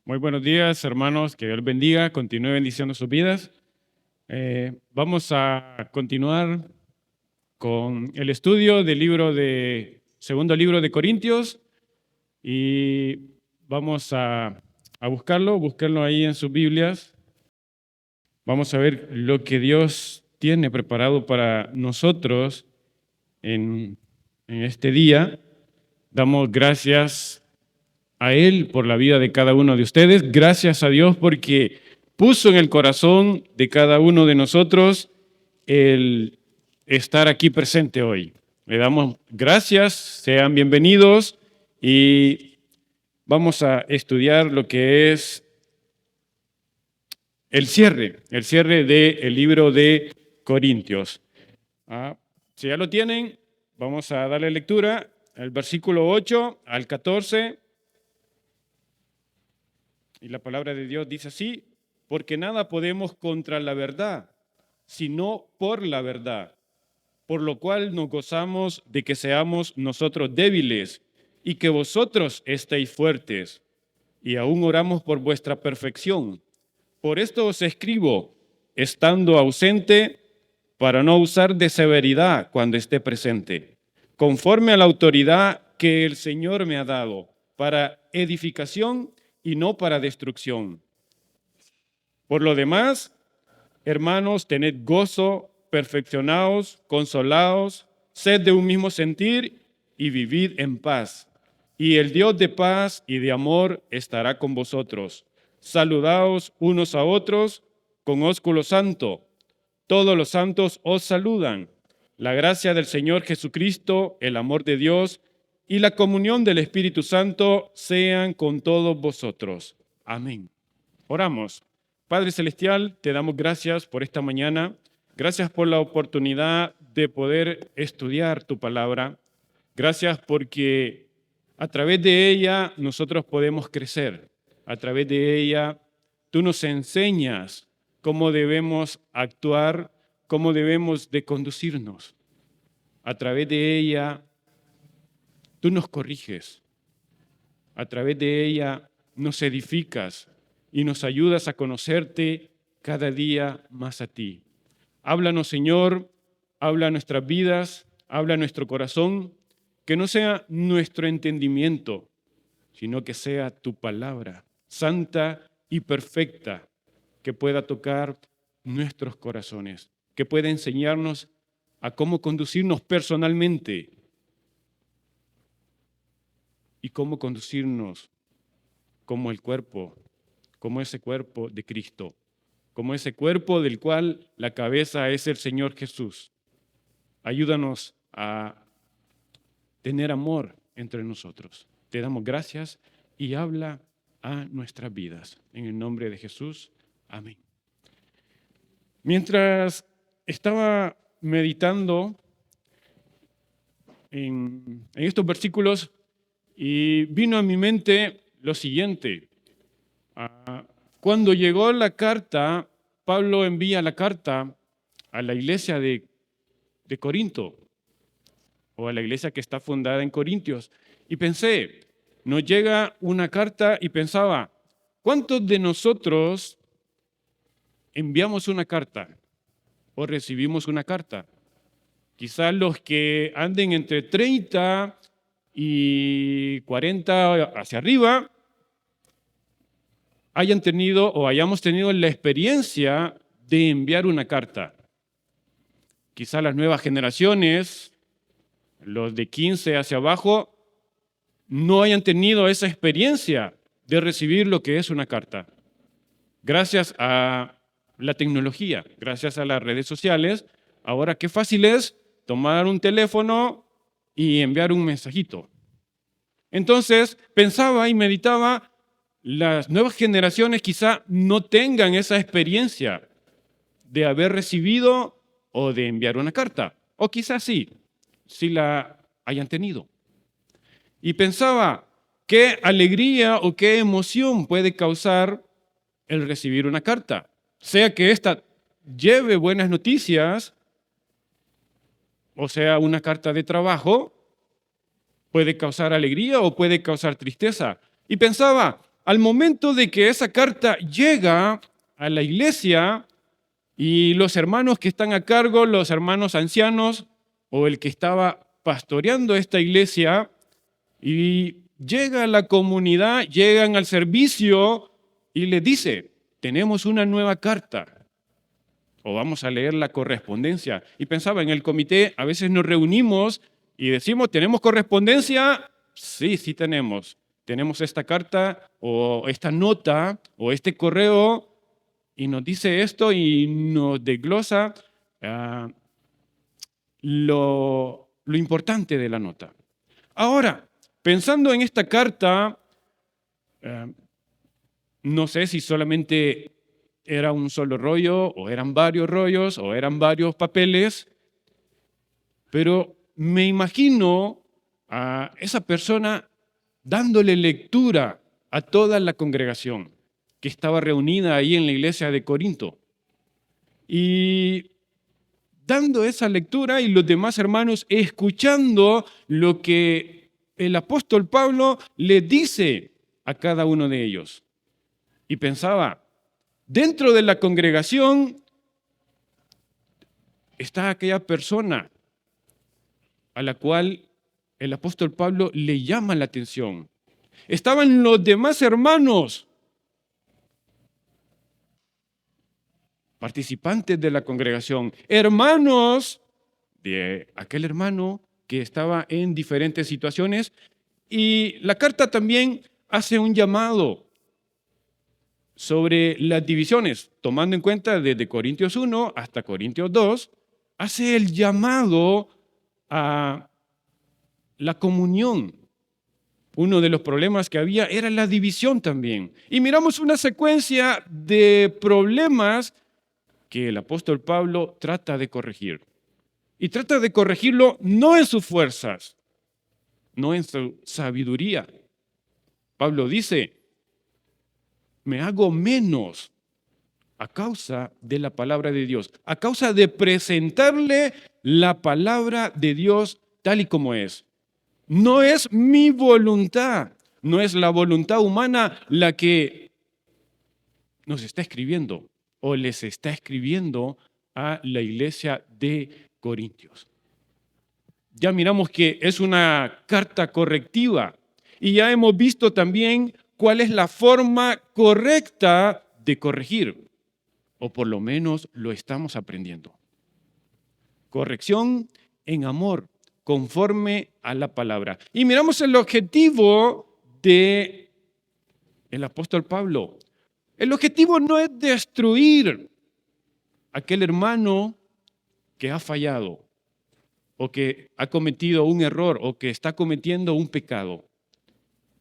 Muy buenos días, hermanos. Que Dios les bendiga. Continúe bendiciendo sus vidas. Vamos a continuar con el estudio del segundo libro de Corintios y vamos a buscarlo ahí en sus Biblias. Vamos a ver lo que Dios tiene preparado para nosotros en este día. Damos gracias a Él por la vida de cada uno de ustedes. Gracias a Dios porque puso en el corazón de cada uno de nosotros el estar aquí presente hoy. Le damos gracias, sean bienvenidos y vamos a estudiar lo que es el cierre del libro de Corintios. Si ya lo tienen, vamos a darle lectura al versículo 8 al 14. Y la palabra de Dios dice así: porque nada podemos contra la verdad, sino por la verdad, por lo cual nos gozamos de que seamos nosotros débiles y que vosotros estéis fuertes, y aún oramos por vuestra perfección. Por esto os escribo, estando ausente, para no usar de severidad cuando esté presente, conforme a la autoridad que el Señor me ha dado, para edificación y no para destrucción. Por lo demás, hermanos, tened gozo, perfeccionaos, consolaos, sed de un mismo sentir y vivid en paz. Y el Dios de paz y de amor estará con vosotros. Saludaos unos a otros con ósculo santo. Todos los santos os saludan. La gracia del Señor Jesucristo, el amor de Dios y la comunión del Espíritu Santo sean con todos vosotros. Amén. Oramos. Padre Celestial, te damos gracias por esta mañana. Gracias por la oportunidad de poder estudiar tu palabra. Gracias porque a través de ella nosotros podemos crecer. A través de ella tú nos enseñas cómo debemos actuar, cómo debemos de conducirnos. A través de ella tú nos corriges. A través de ella nos edificas y nos ayudas a conocerte cada día más a ti. Háblanos, Señor, habla a nuestras vidas, habla a nuestro corazón, que no sea nuestro entendimiento, sino que sea tu palabra, santa y perfecta, que pueda tocar nuestros corazones, que pueda enseñarnos a cómo conducirnos personalmente y cómo conducirnos como el cuerpo, como ese cuerpo de Cristo, como ese cuerpo del cual la cabeza es el Señor Jesús. Ayúdanos a tener amor entre nosotros. Te damos gracias y habla a nuestras vidas. En el nombre de Jesús, amén. Mientras estaba meditando en estos versículos, y vino a mi mente lo siguiente. Cuando llegó la carta, Pablo envía la carta a la iglesia de Corinto, o a la iglesia que está fundada en Corintios. Y pensé, nos llega una carta y pensaba, ¿cuántos de nosotros enviamos una carta o recibimos una carta? Quizás los que anden entre 30 y 40 hacia arriba hayan tenido o hayamos tenido la experiencia de enviar una carta. Quizás las nuevas generaciones, los de 15 hacia abajo, no hayan tenido esa experiencia de recibir lo que es una carta. Gracias a la tecnología, gracias a las redes sociales, ahora qué fácil es tomar un teléfono y enviar un mensajito. Entonces pensaba y meditaba, las nuevas generaciones quizá no tengan esa experiencia de haber recibido o de enviar una carta, o quizás sí la hayan tenido. Y pensaba, ¿qué alegría o qué emoción puede causar el recibir una carta? Sea que ésta lleve buenas noticias, o sea, una carta de trabajo, puede causar alegría o puede causar tristeza. Y pensaba, al momento de que esa carta llega a la iglesia y los hermanos que están a cargo, los hermanos ancianos o el que estaba pastoreando esta iglesia, y llega a la comunidad, llegan al servicio y le dice, tenemos una nueva carta o vamos a leer la correspondencia. Y pensaba, en el comité a veces nos reunimos y decimos, ¿tenemos correspondencia? Sí, sí tenemos. Tenemos esta carta o esta nota o este correo y nos dice esto y nos desglosa lo importante de la nota. Ahora, pensando en esta carta, no sé si solamente era un solo rollo, o eran varios rollos, o eran varios papeles, pero me imagino a esa persona dándole lectura a toda la congregación que estaba reunida ahí en la iglesia de Corinto. Y dando esa lectura y los demás hermanos escuchando lo que el apóstol Pablo le dice a cada uno de ellos. Y pensaba, dentro de la congregación está aquella persona a la cual el apóstol Pablo le llama la atención. Estaban los demás hermanos, participantes de la congregación, hermanos de aquel hermano que estaba en diferentes situaciones, y la carta también hace un llamado sobre las divisiones, tomando en cuenta desde Corintios 1 hasta Corintios 2, hace el llamado a la comunión. Uno de los problemas que había era la división también. Y miramos una secuencia de problemas que el apóstol Pablo trata de corregir. Y trata de corregirlo no en sus fuerzas, no en su sabiduría. Pablo dice, me hago menos a causa de la palabra de Dios, a causa de presentarle la palabra de Dios tal y como es. No es mi voluntad, no es la voluntad humana la que nos está escribiendo o les está escribiendo a la iglesia de Corintios. Ya miramos que es una carta correctiva y ya hemos visto también cuál es la forma correcta de corregir, o por lo menos lo estamos aprendiendo. Corrección en amor, conforme a la palabra. Y miramos el objetivo del apóstol Pablo. El objetivo no es destruir a aquel hermano que ha fallado, o que ha cometido un error, o que está cometiendo un pecado.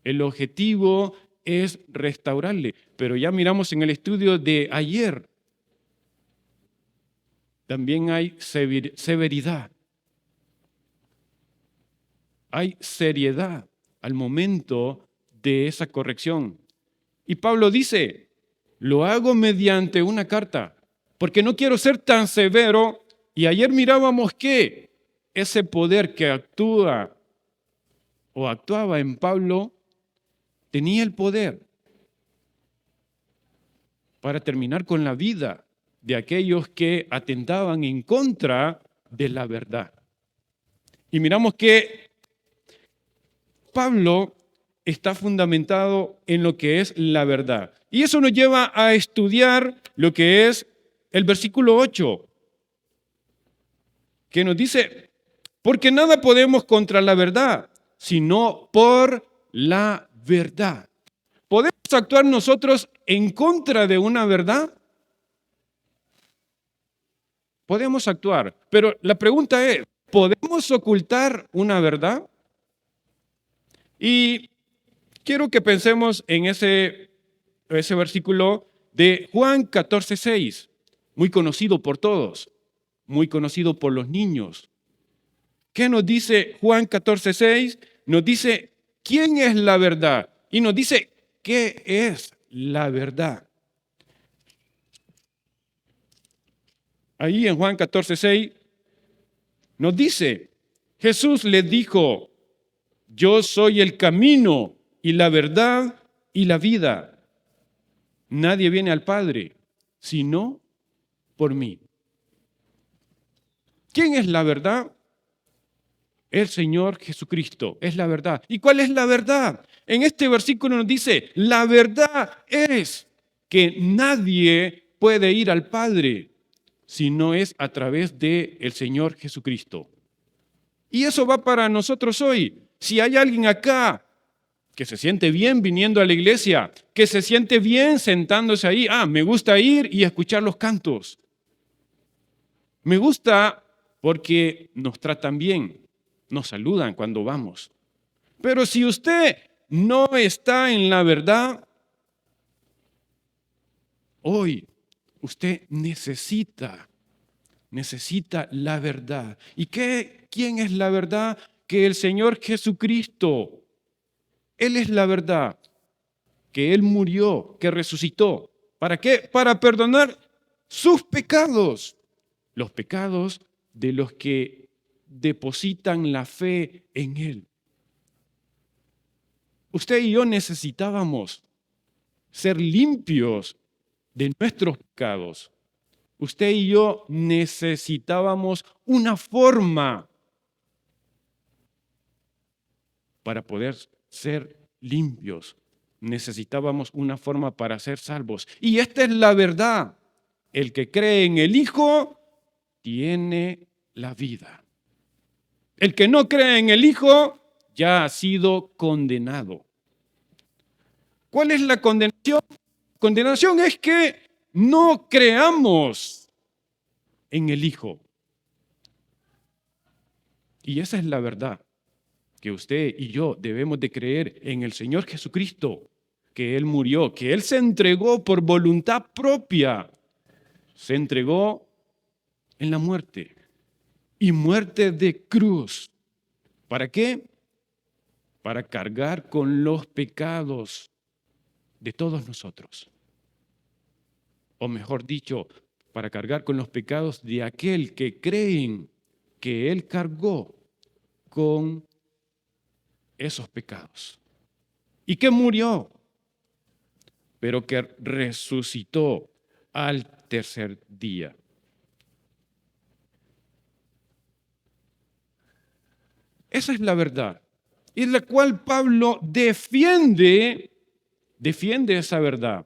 El objetivo es restaurarle. Pero ya miramos en el estudio de ayer, también hay severidad. Hay seriedad al momento de esa corrección. Y Pablo dice, lo hago mediante una carta, porque no quiero ser tan severo. Y ayer mirábamos que ese poder que actúa o actuaba en Pablo tenía el poder para terminar con la vida de aquellos que atentaban en contra de la verdad. Y miramos que Pablo está fundamentado en lo que es la verdad. Y eso nos lleva a estudiar lo que es el versículo 8, que nos dice, porque nada podemos contra la verdad, sino por la verdad. ¿Podemos actuar nosotros en contra de una verdad? Podemos actuar, pero la pregunta es, ¿podemos ocultar una verdad? Y quiero que pensemos en ese versículo de Juan 14:6, muy conocido por todos, muy conocido por los niños. ¿Qué nos dice Juan 14:6? Nos dice, ¿quién es la verdad? Y nos dice, ¿qué es la verdad? Ahí en Juan 14:6 nos dice, Jesús les dijo, yo soy el camino y la verdad y la vida. Nadie viene al Padre, sino por mí. ¿Quién es la verdad? El Señor Jesucristo es la verdad. ¿Y cuál es la verdad? En este versículo nos dice, la verdad es que nadie puede ir al Padre si no es a través del Señor Jesucristo. Y eso va para nosotros hoy. Si hay alguien acá que se siente bien viniendo a la iglesia, que se siente bien sentándose ahí, me gusta ir y escuchar los cantos. Me gusta porque nos tratan bien, nos saludan cuando vamos. Pero si usted no está en la verdad, hoy usted necesita la verdad. ¿Y quién es la verdad? Que el Señor Jesucristo. Él es la verdad. Que Él murió, que resucitó. ¿Para qué? Para perdonar sus pecados. Los pecados de los que depositan la fe en Él. Usted y yo necesitábamos ser limpios de nuestros pecados. Usted y yo necesitábamos una forma para poder ser limpios. Necesitábamos una forma para ser salvos. Y esta es la verdad. El que cree en el Hijo tiene la vida. El que no cree en el Hijo ya ha sido condenado. ¿Cuál es la condenación? Condenación es que no creamos en el Hijo. Y esa es la verdad, que usted y yo debemos de creer en el Señor Jesucristo, que Él murió, que Él se entregó por voluntad propia. Se entregó en la muerte y muerte de cruz. ¿Para qué? Para cargar con los pecados de todos nosotros. O mejor dicho, para cargar con los pecados de aquel que creen que Él cargó con esos pecados. Y que murió, pero que resucitó al tercer día. Esa es la verdad. Y la cual Pablo defiende esa verdad.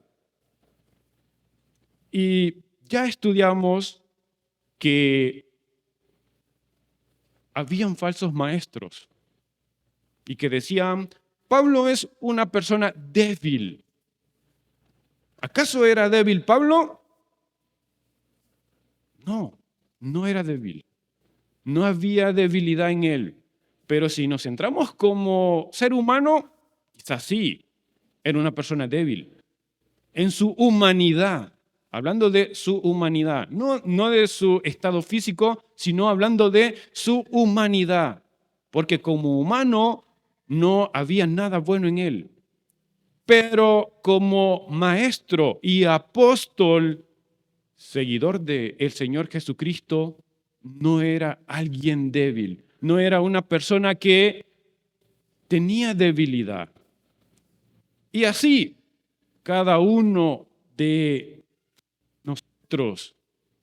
Y ya estudiamos que habían falsos maestros y que decían, Pablo es una persona débil. ¿Acaso era débil Pablo? No, no era débil. No había debilidad en él. Pero si nos centramos como ser humano, quizás sí, era una persona débil. En su humanidad, hablando de su humanidad, no de su estado físico, sino hablando de su humanidad. Porque como humano no había nada bueno en él. Pero como maestro y apóstol, seguidor del Señor Jesucristo, no era alguien débil, no era una persona que tenía debilidad. Y así, cada uno de nosotros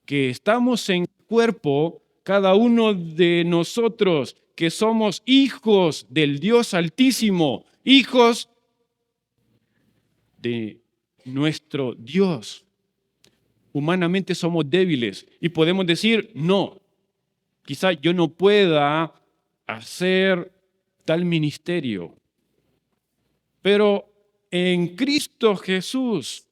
que estamos en cuerpo, cada uno de nosotros que somos hijos del Dios Altísimo, hijos de nuestro Dios, humanamente somos débiles y podemos decir, no, quizá yo no pueda hacer tal ministerio, pero en Cristo Jesús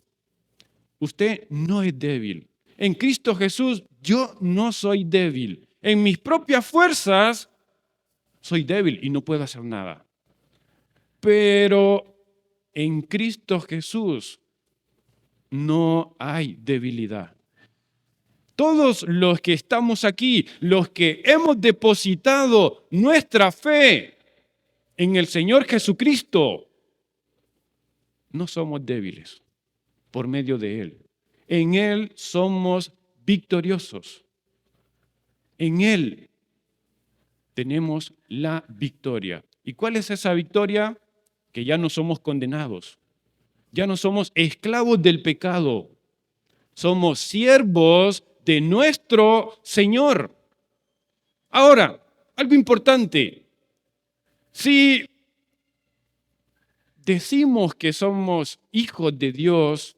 usted no es débil. En Cristo Jesús yo no soy débil. En mis propias fuerzas soy débil y no puedo hacer nada. Pero en Cristo Jesús no hay debilidad. Todos los que estamos aquí, los que hemos depositado nuestra fe en el Señor Jesucristo, no somos débiles por medio de Él. En Él somos victoriosos. En Él tenemos la victoria. ¿Y cuál es esa victoria? Que ya no somos condenados. Ya no somos esclavos del pecado. Somos siervos de nuestro Señor. Ahora, algo importante. Si decimos que somos hijos de Dios,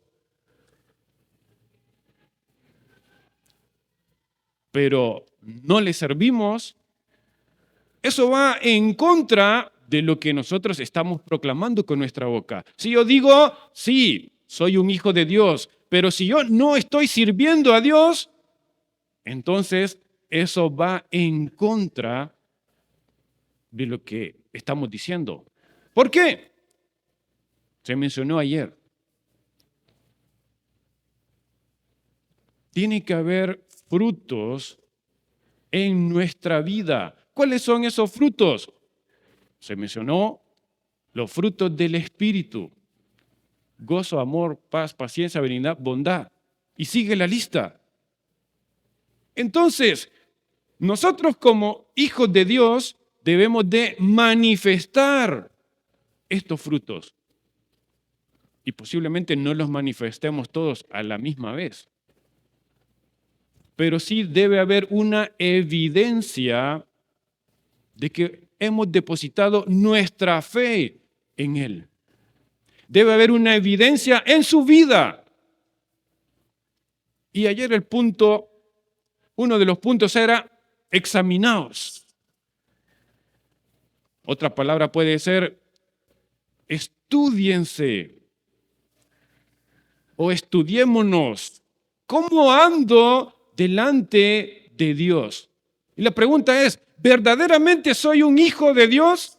pero no le servimos, eso va en contra de lo que nosotros estamos proclamando con nuestra boca. Si yo digo, sí, soy un hijo de Dios, pero si yo no estoy sirviendo a Dios, entonces eso va en contra de lo que estamos diciendo. ¿Por qué? Se mencionó ayer. Tiene que haber frutos en nuestra vida. ¿Cuáles son esos frutos? Se mencionó los frutos del Espíritu. Gozo, amor, paz, paciencia, benignidad, bondad. Y sigue la lista. Entonces, nosotros como hijos de Dios debemos de manifestar estos frutos. Y posiblemente no los manifestemos todos a la misma vez. Pero sí debe haber una evidencia de que hemos depositado nuestra fe en Él. Debe haber una evidencia en su vida. Y ayer uno de los puntos era examinaos. Otra palabra puede ser estúdiense o estudiémonos. ¿Cómo ando delante de Dios? Y la pregunta es, ¿verdaderamente soy un hijo de Dios?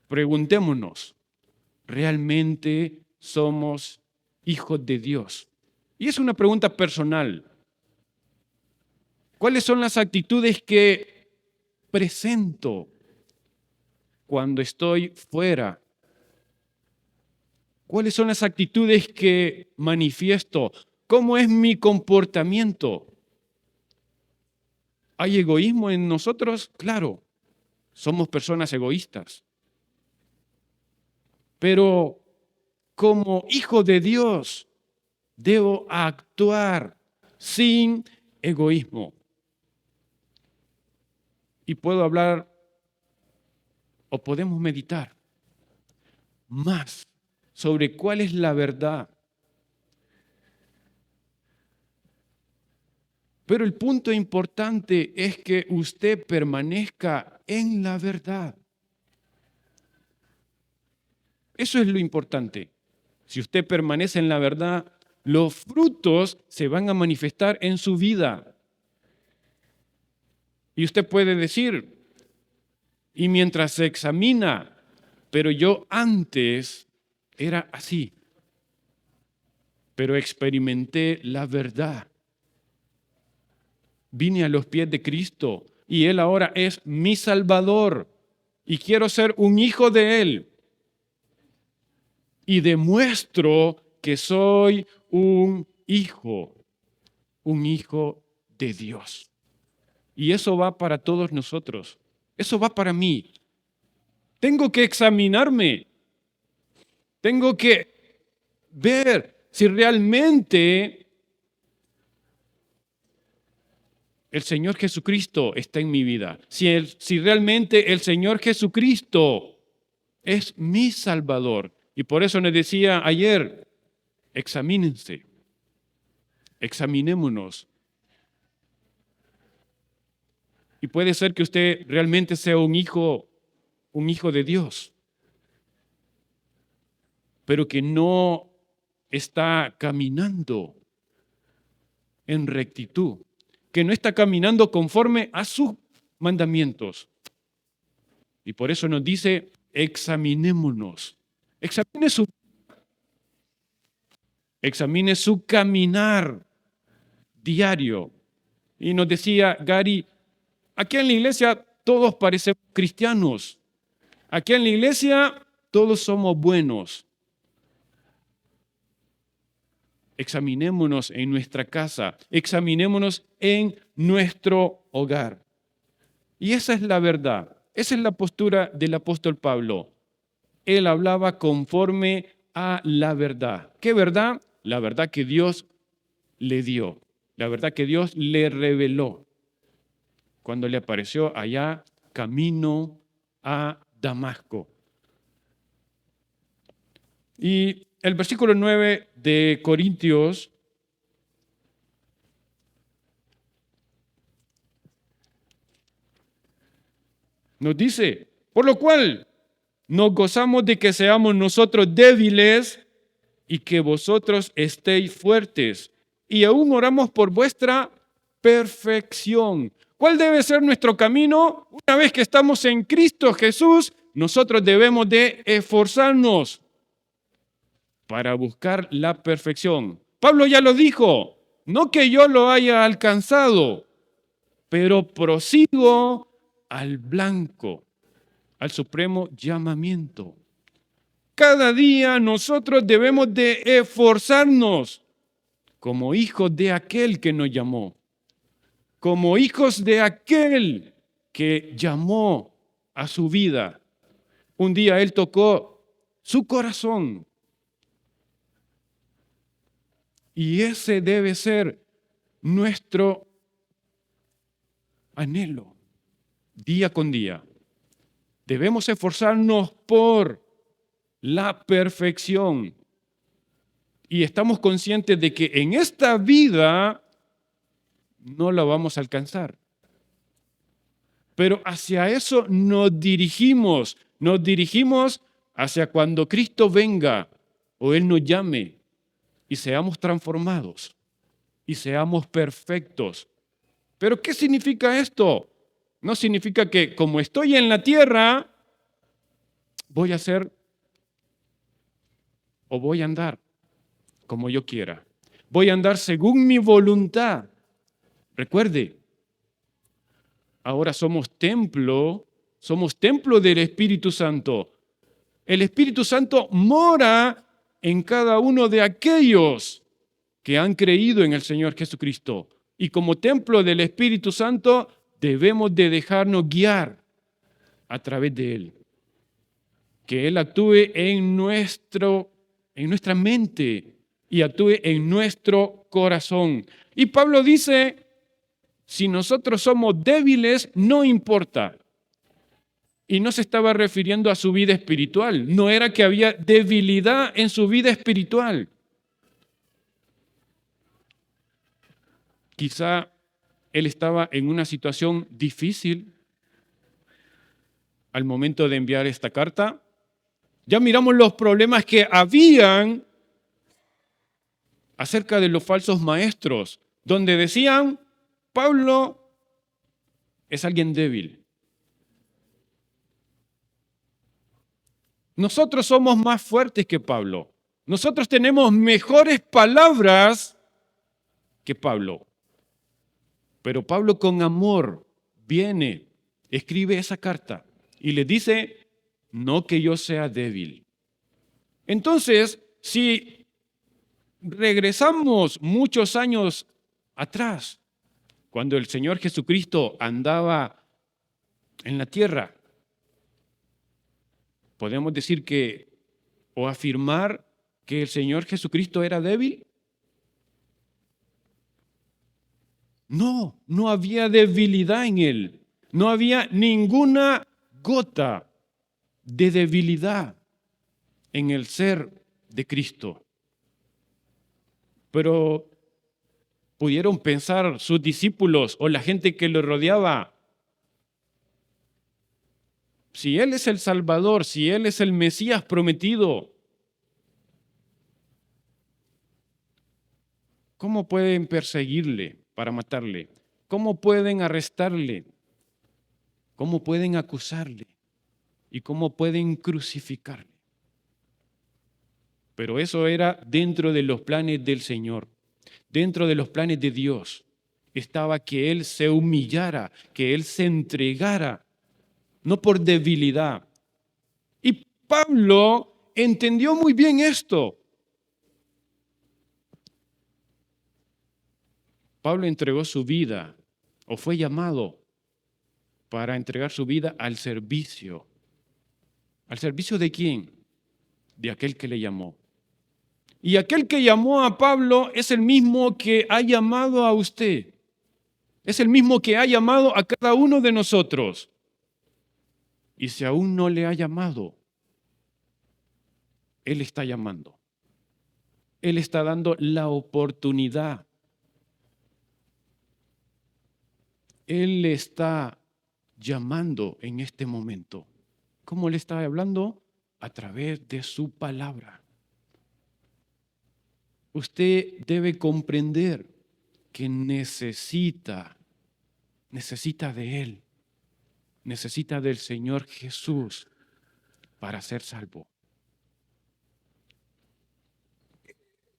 Preguntémonos, ¿realmente somos hijos de Dios? Y es una pregunta personal. ¿Cuáles son las actitudes que presento cuando estoy fuera? ¿Cuáles son las actitudes que manifiesto? ¿Cómo es mi comportamiento? ¿Hay egoísmo en nosotros? Claro, somos personas egoístas. Pero como hijo de Dios, debo actuar sin egoísmo. Y puedo hablar o podemos meditar más sobre cuál es la verdad. Pero el punto importante es que usted permanezca en la verdad. Eso es lo importante. Si usted permanece en la verdad, los frutos se van a manifestar en su vida. Y usted puede decir, y mientras se examina, pero yo antes era así, pero experimenté la verdad. Vine a los pies de Cristo y Él ahora es mi Salvador y quiero ser un hijo de Él. Y demuestro que soy un hijo de Dios. Y eso va para todos nosotros. Eso va para mí. Tengo que examinarme. Tengo que ver si realmente el Señor Jesucristo está en mi vida. Si realmente el Señor Jesucristo es mi Salvador. Y por eso les decía ayer, examínense, examinémonos. Y puede ser que usted realmente sea un hijo de Dios, pero que no está caminando en rectitud, que no está caminando conforme a sus mandamientos. Y por eso nos dice, examinémonos. Examine su caminar diario. Y nos decía Gary, aquí en la iglesia todos parecemos cristianos. Aquí en la iglesia todos somos buenos. Examinémonos en nuestra casa, examinémonos en nuestro hogar. Y esa es la verdad. Esa es la postura del apóstol Pablo. Él hablaba conforme a la verdad. ¿Qué verdad? La verdad que Dios le dio, la verdad que Dios le reveló cuando le apareció allá camino a Damasco. Y el versículo 9 de Corintios nos dice, por lo cual nos gozamos de que seamos nosotros débiles y que vosotros estéis fuertes. Y aún oramos por vuestra perfección. ¿Cuál debe ser nuestro camino? Una vez que estamos en Cristo Jesús, nosotros debemos de esforzarnos para buscar la perfección. Pablo ya lo dijo, no que yo lo haya alcanzado, pero prosigo al blanco, al supremo llamamiento. Cada día nosotros debemos de esforzarnos como hijos de aquel que nos llamó, como hijos de aquel que llamó a su vida. Un día Él tocó su corazón y ese debe ser nuestro anhelo día con día. Debemos esforzarnos por la perfección. Y estamos conscientes de que en esta vida no la vamos a alcanzar. Pero hacia eso nos dirigimos hacia cuando Cristo venga o Él nos llame y seamos transformados y seamos perfectos. ¿Pero qué significa esto? No significa que como estoy en la tierra, voy a hacer o voy a andar como yo quiera. Voy a andar según mi voluntad. Recuerde, ahora somos templo del Espíritu Santo. El Espíritu Santo mora en cada uno de aquellos que han creído en el Señor Jesucristo. Y como templo del Espíritu Santo debemos de dejarnos guiar a través de Él. Que Él actúe en nuestra mente y actúe en nuestro corazón. Y Pablo dice, si nosotros somos débiles, no importa. Y no se estaba refiriendo a su vida espiritual. No era que había debilidad en su vida espiritual. Quizá él estaba en una situación difícil al momento de enviar esta carta. Ya miramos los problemas que habían acerca de los falsos maestros, donde decían, Pablo es alguien débil. Nosotros somos más fuertes que Pablo. Nosotros tenemos mejores palabras que Pablo. Pero Pablo con amor viene, escribe esa carta y le dice, no que yo sea débil. Entonces, si regresamos muchos años atrás, cuando el Señor Jesucristo andaba en la tierra, podemos decir que, o afirmar que el Señor Jesucristo era débil. No, no había debilidad en Él. No había ninguna gota de debilidad en el ser de Cristo. Pero pudieron pensar sus discípulos o la gente que lo rodeaba, si Él es el Salvador, si Él es el Mesías prometido, ¿cómo pueden perseguirle para matarle? ¿Cómo pueden arrestarle? ¿Cómo pueden acusarle? ¿Y cómo pueden crucificarle? Pero eso era dentro de los planes del Señor, dentro de los planes de Dios. Estaba que Él se humillara, que Él se entregara, no por debilidad. Y Pablo entendió muy bien esto. Pablo entregó su vida o fue llamado para entregar su vida al servicio. ¿Al servicio de quién? De aquel que le llamó. Y aquel que llamó a Pablo es el mismo que ha llamado a usted. Es el mismo que ha llamado a cada uno de nosotros. Y si aún no le ha llamado, Él está llamando. Él está dando la oportunidad. Él le está llamando en este momento. ¿Cómo le está hablando? A través de su palabra. Usted debe comprender que necesita de Él, necesita del Señor Jesús para ser salvo.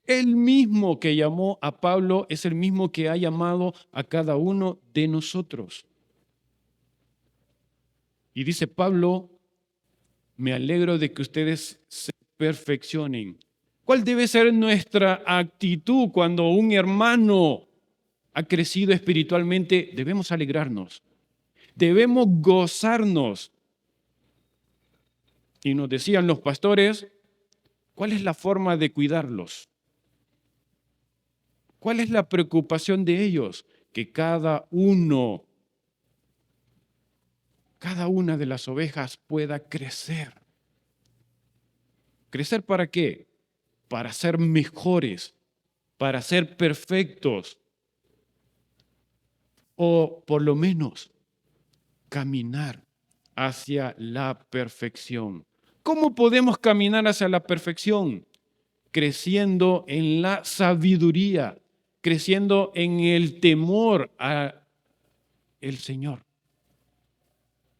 El mismo que llamó a Pablo es el mismo que ha llamado a cada uno de nosotros. Y dice Pablo, me alegro de que ustedes se perfeccionen. ¿Cuál debe ser nuestra actitud cuando un hermano ha crecido espiritualmente? Debemos alegrarnos, debemos gozarnos. Y nos decían los pastores, ¿cuál es la forma de cuidarlos? ¿Cuál es la preocupación de ellos? Que cada una de las ovejas pueda crecer. ¿Crecer para qué? Para ser mejores, para ser perfectos, o por lo menos caminar hacia la perfección. ¿Cómo podemos caminar hacia la perfección? Creciendo en la sabiduría, creciendo en el temor al Señor,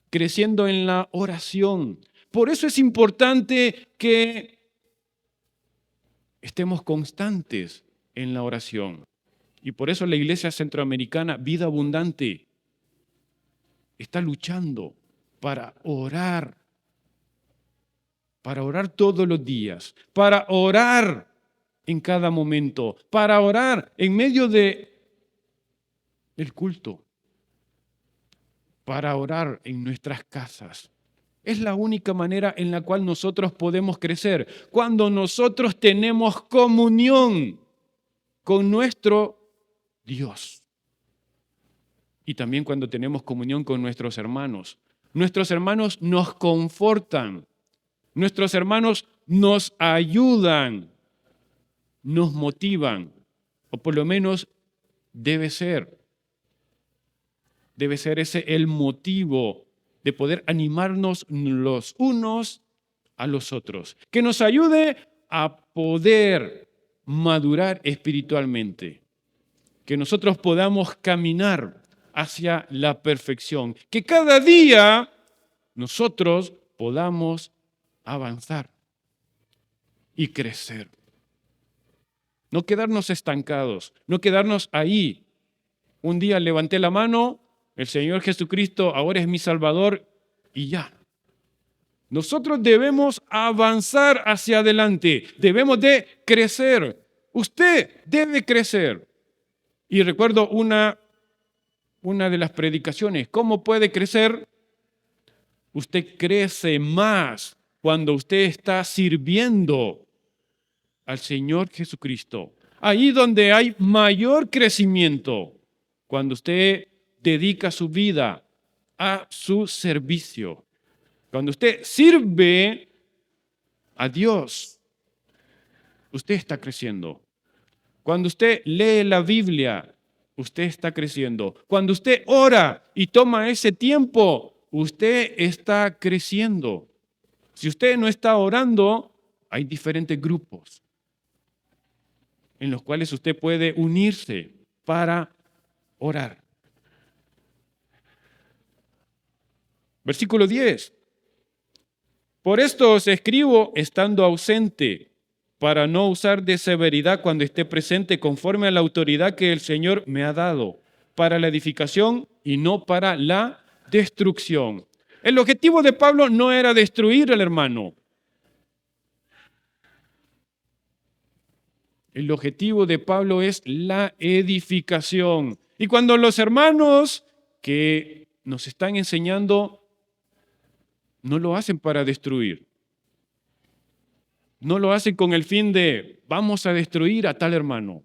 creciendo en la oración. Por eso es importante que estemos constantes en la oración. Y por eso la Iglesia Centroamericana Vida Abundante está luchando para orar todos los días, para orar en cada momento, para orar en medio del culto, para orar en nuestras casas. Es la única manera en la cual nosotros podemos crecer, cuando nosotros tenemos comunión con nuestro Dios. Y también cuando tenemos comunión con nuestros hermanos. Nuestros hermanos nos confortan, nuestros hermanos nos ayudan, nos motivan, o por lo menos debe ser ese el motivo de poder animarnos los unos a los otros, que nos ayude a poder madurar espiritualmente, que nosotros podamos caminar hacia la perfección, que cada día nosotros podamos avanzar y crecer. No quedarnos estancados, no quedarnos ahí. Un día levanté la mano, el Señor Jesucristo ahora es mi Salvador y ya. Nosotros debemos avanzar hacia adelante, debemos de crecer. Usted debe crecer. Y recuerdo una de las predicaciones, ¿cómo puede crecer? Usted crece más cuando usted está sirviendo al Señor Jesucristo. Ahí donde hay mayor crecimiento, cuando usted dedica su vida a su servicio. Cuando usted sirve a Dios, usted está creciendo. Cuando usted lee la Biblia, usted está creciendo. Cuando usted ora y toma ese tiempo, usted está creciendo. Si usted no está orando, hay diferentes grupos en los cuales usted puede unirse para orar. Versículo 10. Por esto os escribo estando ausente, para no usar de severidad cuando esté presente, conforme a la autoridad que el Señor me ha dado, para la edificación y no para la destrucción. El objetivo de Pablo no era destruir al hermano. El objetivo de Pablo es la edificación. Y cuando los hermanos que nos están enseñando, no lo hacen para destruir. No lo hacen con el fin de vamos a destruir a tal hermano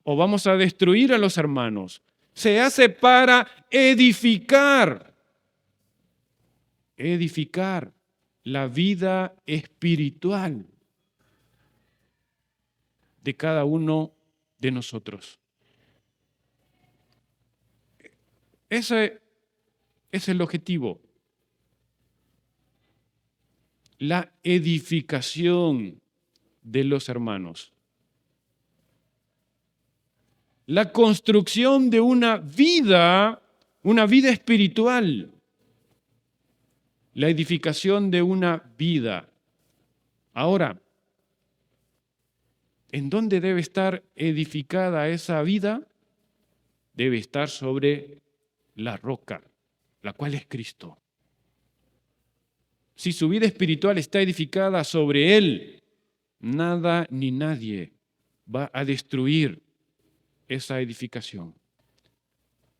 o vamos a destruir a los hermanos. Se hace para edificar la vida espiritual de cada uno de nosotros. Ese es el objetivo. La edificación de los hermanos. La construcción de una vida espiritual. La edificación de una vida. Ahora, ¿en dónde debe estar edificada esa vida? Debe estar sobre la roca, la cual es Cristo. Si su vida espiritual está edificada sobre Él, nada ni nadie va a destruir esa edificación.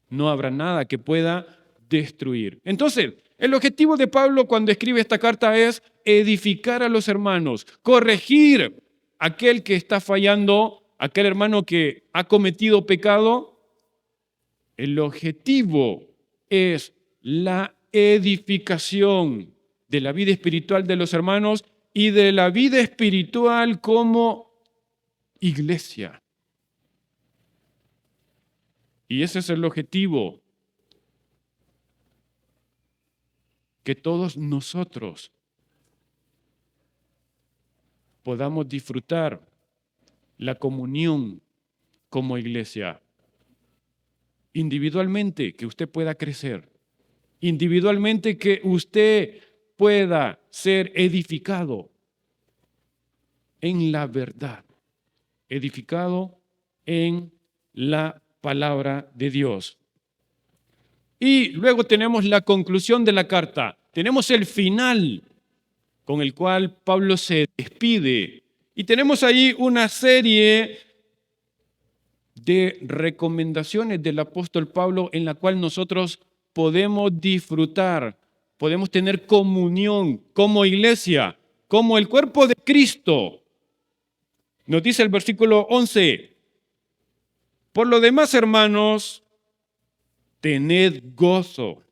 No habrá nada que pueda destruir. Entonces, el objetivo de Pablo cuando escribe esta carta es edificar a los hermanos, corregir a aquel que está fallando, aquel hermano que ha cometido pecado. El objetivo es la edificación de la vida espiritual de los hermanos y de la vida espiritual como iglesia. Y ese es el objetivo, que todos nosotros podamos disfrutar la comunión como iglesia. Individualmente, que usted pueda crecer. Individualmente, que usted pueda ser edificado en la verdad. Edificado en la palabra de Dios. Y luego tenemos la conclusión de la carta. Tenemos el final con el cual Pablo se despide. Y tenemos ahí una serie de recomendaciones del apóstol Pablo en la cual nosotros podemos disfrutar, podemos tener comunión como iglesia, como el cuerpo de Cristo. Nos dice el versículo 11, por lo demás, hermanos, tened gozo,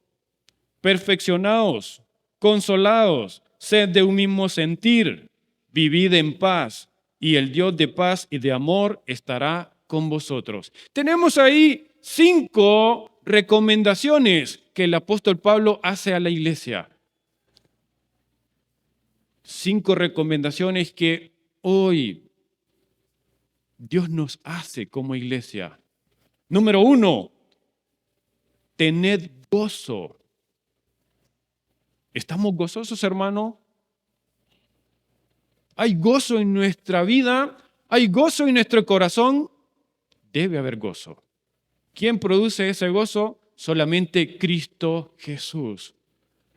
perfeccionaos, consolaos, sed de un mismo sentir, vivid en paz, y el Dios de paz y de amor estará con vosotros. Tenemos ahí 5 recomendaciones que el apóstol Pablo hace a la iglesia. 5 recomendaciones que hoy Dios nos hace como iglesia. Número 1, tened gozo. ¿Estamos gozosos, hermano? ¿Hay gozo en nuestra vida? ¿Hay gozo en nuestro corazón? Debe haber gozo. ¿Quién produce ese gozo? Solamente Cristo Jesús.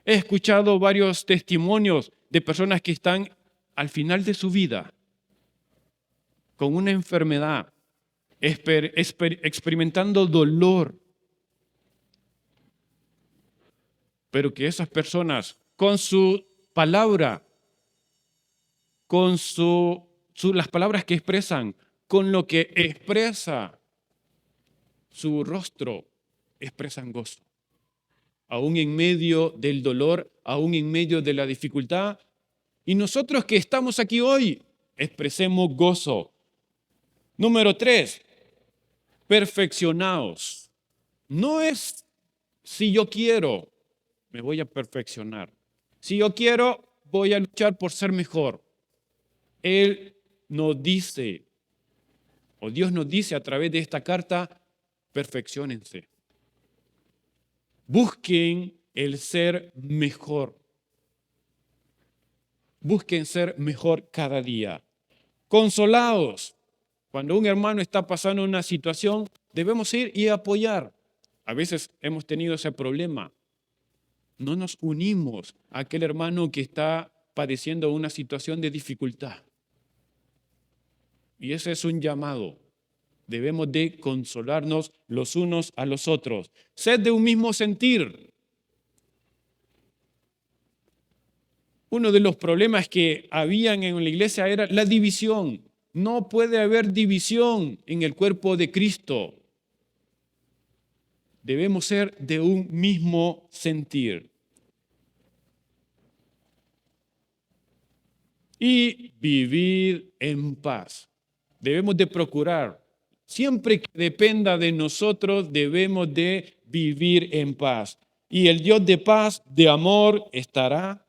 He escuchado varios testimonios de personas que están al final de su vida con una enfermedad, experimentando dolor. Pero que esas personas, con su palabra, con las palabras que expresan, con lo que expresa su rostro, expresan gozo. Aún en medio del dolor, aún en medio de la dificultad. Y nosotros que estamos aquí hoy, expresemos gozo. Número 3, perfeccionaos. No es si yo quiero, me voy a perfeccionar. Si yo quiero, voy a luchar por ser mejor. Él nos dice, o Dios nos dice a través de esta carta, perfecciónense. Busquen el ser mejor. Busquen ser mejor cada día. Consolaos. Cuando un hermano está pasando una situación, debemos ir y apoyar. A veces hemos tenido ese problema. No nos unimos a aquel hermano que está padeciendo una situación de dificultad. Y ese es un llamado. Debemos de consolarnos los unos a los otros. Sed de un mismo sentir. Uno de los problemas que habían en la iglesia era la división. No puede haber división en el cuerpo de Cristo. Debemos ser de un mismo sentir. Y vivir en paz. Debemos de procurar. Siempre que dependa de nosotros, debemos de vivir en paz. Y el Dios de paz, de amor, estará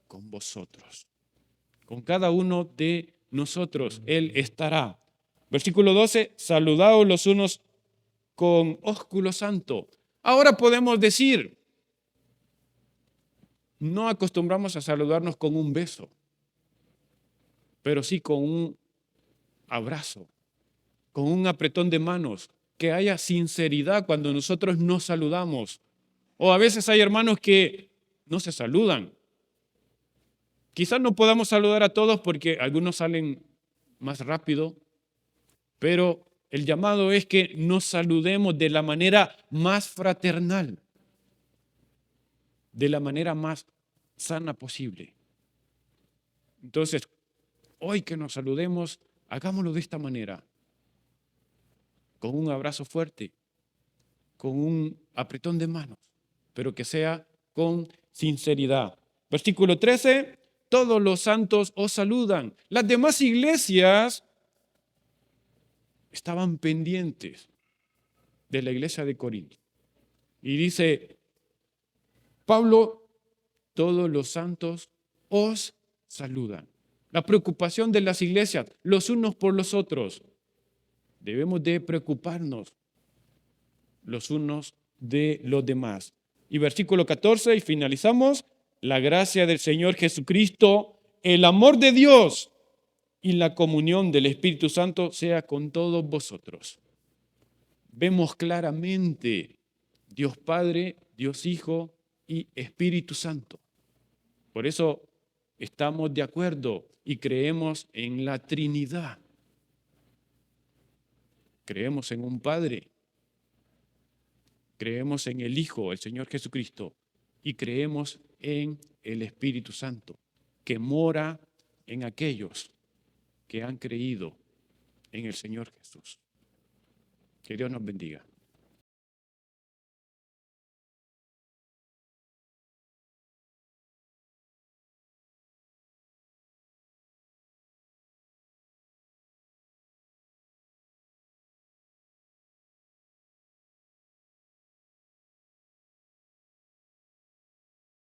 con vosotros. Con cada uno de nosotros, Él estará. Versículo 12, saludaos los unos con ósculo santo. Ahora podemos decir, no acostumbramos a saludarnos con un beso, pero sí con un abrazo, con un apretón de manos, que haya sinceridad cuando nosotros nos saludamos. O a veces hay hermanos que no se saludan. Quizás no podamos saludar a todos porque algunos salen más rápido, pero el llamado es que nos saludemos de la manera más fraternal, de la manera más sana posible. Entonces, hoy que nos saludemos, hagámoslo de esta manera, con un abrazo fuerte, con un apretón de manos, pero que sea con sinceridad. Versículo 13, todos los santos os saludan. Las demás iglesias estaban pendientes de la iglesia de Corinto. Y dice Pablo, todos los santos os saludan. La preocupación de las iglesias, los unos por los otros. Debemos de preocuparnos los unos de los demás. Y versículo 14, y finalizamos, la gracia del Señor Jesucristo, el amor de Dios y la comunión del Espíritu Santo sea con todos vosotros. Vemos claramente Dios Padre, Dios Hijo y Espíritu Santo. Por eso estamos de acuerdo y creemos en la Trinidad. Creemos en un Padre, creemos en el Hijo, el Señor Jesucristo, y creemos en el Espíritu Santo, que mora en aquellos que han creído en el Señor Jesús. Que Dios nos bendiga.